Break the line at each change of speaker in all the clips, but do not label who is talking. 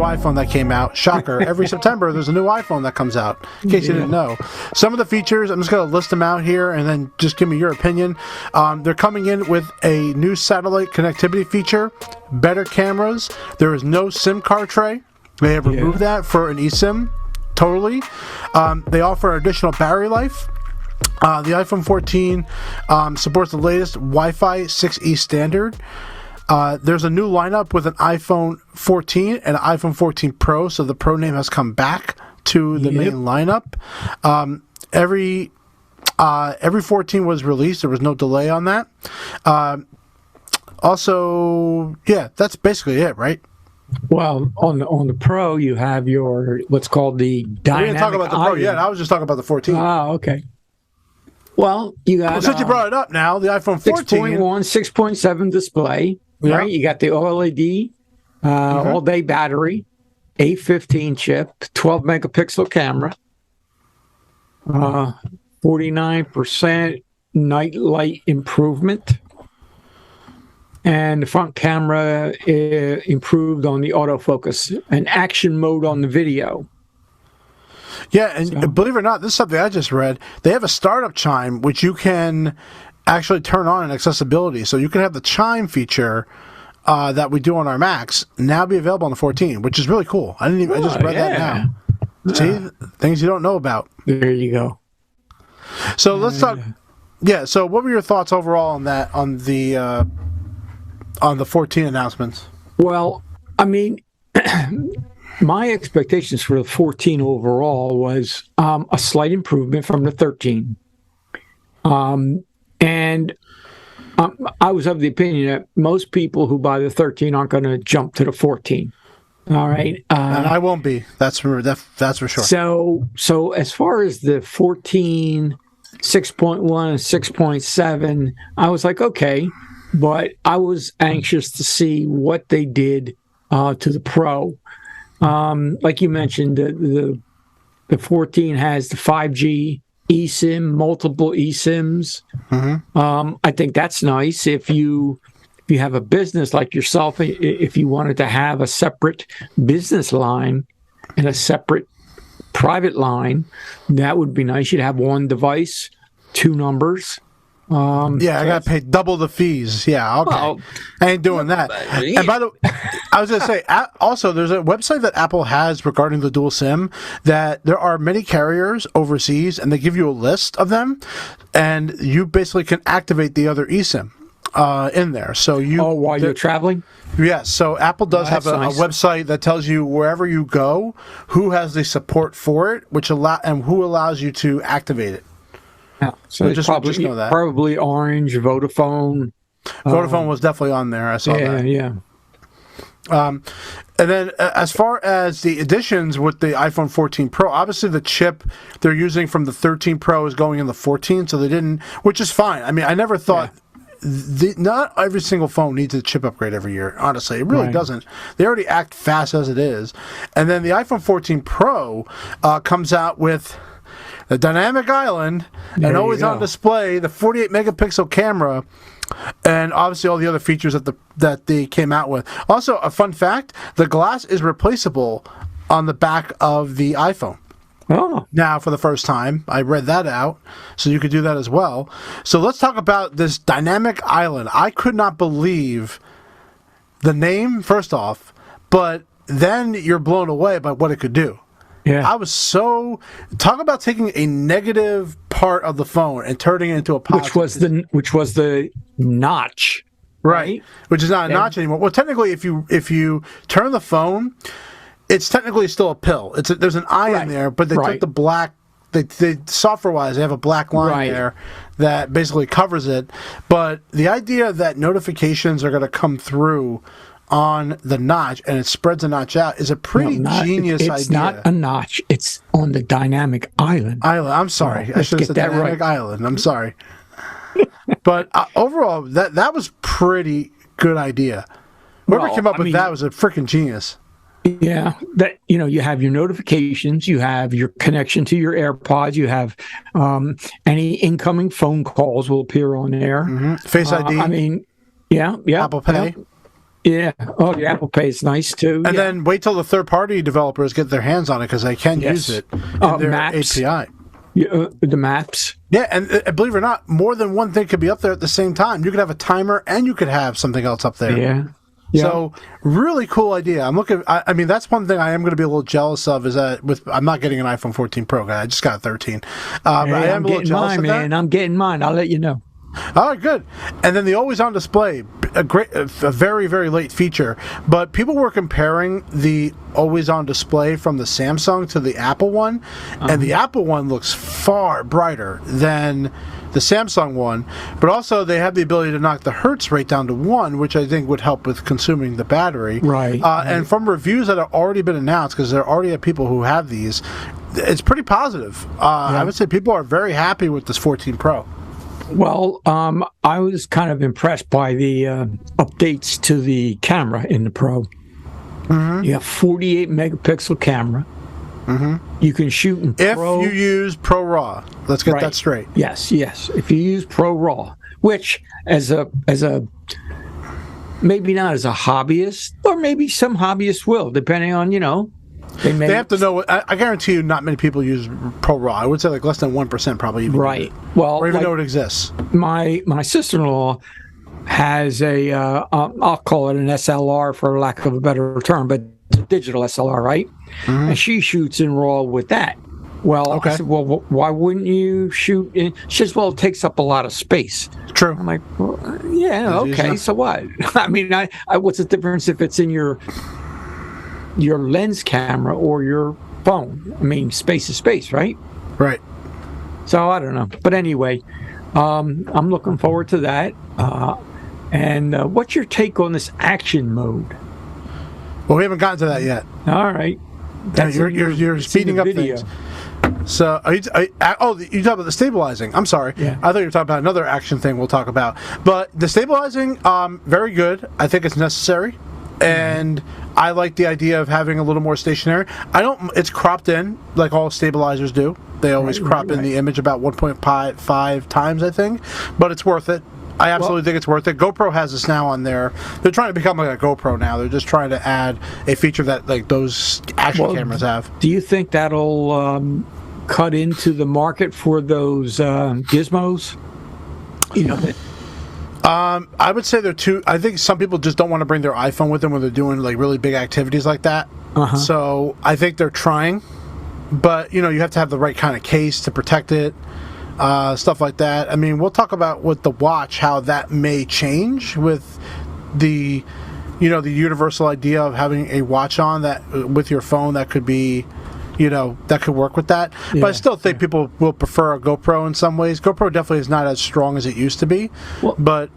iPhone that came out. Shocker. Every September, there's a new iPhone that comes out, in case you didn't know. Some of the features, I'm just going to list them out here and then just give me your opinion. They're coming in with a new satellite connectivity feature, better cameras. There is no SIM card tray. They have removed that for an eSIM. Totally. They offer additional battery life. The iPhone 14 supports the latest Wi-Fi 6E standard. There's a new lineup with an iPhone 14 and an iPhone 14 Pro, so the Pro name has come back to the main lineup. Every 14 was released. There was no delay on that. Also, that's basically it, right?
Well, on the Pro, you have your what's called the dynamic.
We didn't talk about the Pro yet. I was just talking about the 14.
Oh, okay. Well, you got
since you brought it up now, the iPhone 14
6.1, 6.7 display, right? You got the OLED, all-day battery, A15 chip, 12 megapixel camera, 49% night light improvement. And the front camera improved on the autofocus and action mode on the video.
Yeah, and believe it or not, this is something I just read. They have a startup chime, which you can actually turn on in accessibility. So you can have the chime feature that we do on our Macs now be available on the 14, which is really cool. I just read that now. See, things you don't know about.
There you go.
So let's talk. Yeah. So what were your thoughts overall on that, on the 14 announcements?
Well, I mean, my expectations for the 14 overall was a slight improvement from the 13. And I was of the opinion that most people who buy the 13 aren't going to jump to the 14. All right.
And I won't be. That's for sure.
So as far as the 14, 6.1, and 6.7, I was like, okay. But I was anxious to see what they did to the Pro. Like you mentioned, the 14 has the 5G eSIM, multiple eSIMs. I think that's nice. If you have a business like yourself, if you wanted to have a separate business line and a separate private line, that would be nice. You'd have one device, two numbers. I got to pay double the fees. Yeah, okay. Well, I ain't doing that. And by the way, I was going to say, also, there's a website that Apple has regarding the dual SIM that there are many carriers overseas, and they give you a list of them, and you basically can activate the other eSIM in there. So while you're traveling? Yes. So Apple does have a website that tells you wherever you go, who has the support for it, and who allows you to activate it. So just know that. Probably Orange, Vodafone.
Vodafone was definitely on there. I saw that.
Yeah.
And then as far as the additions with the iPhone 14 Pro, obviously the chip they're using from the 13 Pro is going in the 14, so they didn't, which is fine. I mean, I never thought not every single phone needs a chip upgrade every year. Honestly, it really doesn't. They already act fast as it is. And then the iPhone 14 Pro comes out with the dynamic island, and always on display, the 48 megapixel camera, and obviously all the other features that they came out with. Also, a fun fact, the glass is replaceable on the back of the iPhone. Oh. Now, for the first time, I read that out, so you could do that as well. So let's talk about this dynamic island. I could not believe the name, first off, but then you're blown away by what it could do. Yeah, I was talk about taking a negative part of the phone and turning it into a positive.
Which was the notch,
right? Which is not a notch anymore. Well, technically, if you turn the phone, it's technically still a pill. There's an eye in there, but they took the black. They software-wise, they have a black line there that basically covers it. But the idea that notifications are going to come through on the notch and it spreads the notch out is a pretty genius idea.
It's not a notch. It's on the dynamic island.
I'm sorry. I should have said dynamic island. I'm sorry. But overall, that was pretty good idea. Whoever came up with that was a freaking genius.
Yeah, that you have your notifications, you have your connection to your AirPods, you have any incoming phone calls will appear on there.
Face ID.
Yeah.
Apple Pay.
Yeah. Oh, the Apple Pay is nice too.
And
yeah.
then wait till the third-party developers get their hands on it because they can use it in their
Maps.
API.
Yeah, the maps.
Yeah, and believe it or not, more than one thing could be up there at the same time. You could have a timer and you could have something else up there.
Yeah.
So really cool idea. I'm looking. I mean, that's one thing I am going to be a little jealous of. Is that I'm not getting an iPhone 14 Pro. I just got a 13. But I am a little jealous of that.
Man. I'm getting mine. I'll let you know.
All right, good. And then the always-on display, a very, very late feature. But people were comparing the always-on display from the Samsung to the Apple one, and the Apple one looks far brighter than the Samsung one. But also, they have the ability to knock the hertz rate down to 1, which I think would help with consuming the battery.
Right.
And from reviews that have already been announced, because there already are people who have these, it's pretty positive. I would say people are very happy with this 14 Pro.
Well, I was kind of impressed by the updates to the camera in the Pro. Mm-hmm. You have 48 megapixel camera. Mm-hmm. You can shoot in Pro.
If you use Pro RAW, let's get that straight.
Yes. If you use Pro RAW, which as a maybe not as a hobbyist, or maybe some hobbyists will, depending on They
have to know. I guarantee you, not many people use Pro RAW. I would say like less than 1% probably even use it,
well,
or even know it exists.
My sister-in-law has a I'll call it an SLR for lack of a better term, but it's a digital SLR, right? Mm-hmm. And she shoots in RAW with that. Well, I said, well, why wouldn't you shoot in? She says, well, it takes up a lot of space.
True.
I'm like, well, yeah, okay, so what? I mean, I what's the difference if it's in your lens camera or your phone? I mean, space is space, right?
Right.
So I don't know. But anyway, I'm looking forward to that. And what's your take on this action mode?
Well, we haven't gotten to that yet.
All right.
You're speeding up things. So, you talk about the stabilizing. I'm sorry.
Yeah.
I thought you were talking about another action thing we'll talk about. But the stabilizing, very good. I think it's necessary. And I like the idea of having a little more stationary. It's cropped in like all stabilizers do. They always crop in the image about 1.5 times, I think. But it's worth it. I absolutely think it's worth it. GoPro has this now on there. They're trying to become like a GoPro now. They're just trying to add a feature that like those action cameras have.
Do you think that'll cut into the market for those gizmos?
I would say they're too. I think some people just don't want to bring their iPhone with them when they're doing like really big activities like that. So I think they're trying, but you have to have the right kind of case to protect it, stuff like that. I mean, we'll talk about with the watch how that may change with the, the universal idea of having a watch on that with your phone that could be. That could work with that. Yeah, but I still think people will prefer a GoPro in some ways. GoPro definitely is not as strong as it used to be. But,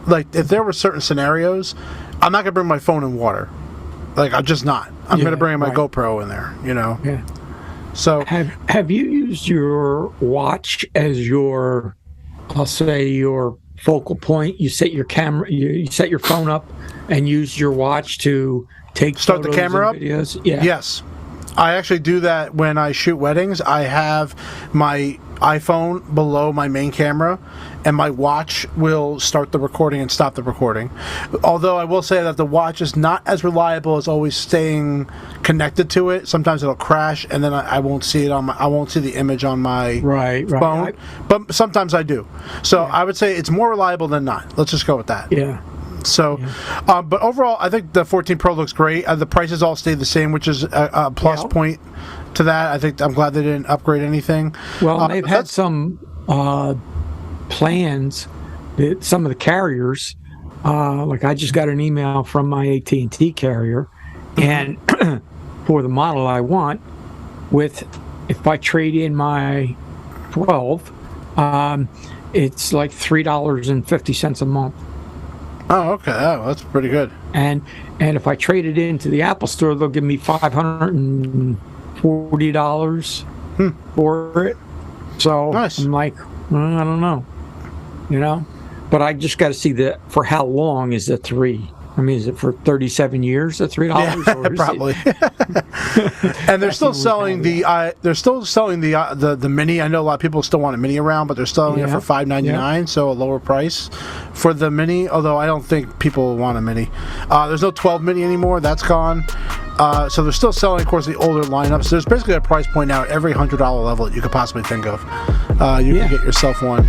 like, if there were certain scenarios, I'm not going to bring my phone in water. Like, I'm just not. I'm going to bring my GoPro in there,
Yeah.
So,
have you used your watch as your, I'll say, your focal point? You set your camera, you set your phone up and use your watch to
start the camera up?
Videos? Yeah.
Yes. I actually do that when I shoot weddings. I have my iPhone below my main camera, and my watch will start the recording and stop the recording. Although I will say that the watch is not as reliable as always staying connected to it. Sometimes it'll crash, and then I won't see it I won't see the image on my phone. But sometimes I do. So I would say it's more reliable than not. Let's just go with that.
Yeah.
So, but overall, I think the 14 Pro looks great. The prices all stayed the same, which is a plus point to that. I'm glad they didn't upgrade anything.
Well, they've had some plans that some of the carriers, like I just got an email from my AT&T carrier, and for the model I want, if I trade in my 12, it's like $3.50 a month.
Oh, okay. Oh, that's pretty good.
And if I trade it into the Apple Store, they'll give me $540 for it. So nice. I'm like, I don't know, But I just got to see for how long is the 3. I mean, is it for 37 years at $3?
Yeah,
or is
probably. And they're still selling the mini. I know a lot of people still want a mini around, but they're selling it for $5.99, so a lower price for the mini. Although I don't think people want a mini. There's no 12 mini anymore. That's gone. So they're still selling, of course, the older lineups. There's basically a price point now at every $100 level that you could possibly think of. You can get yourself one.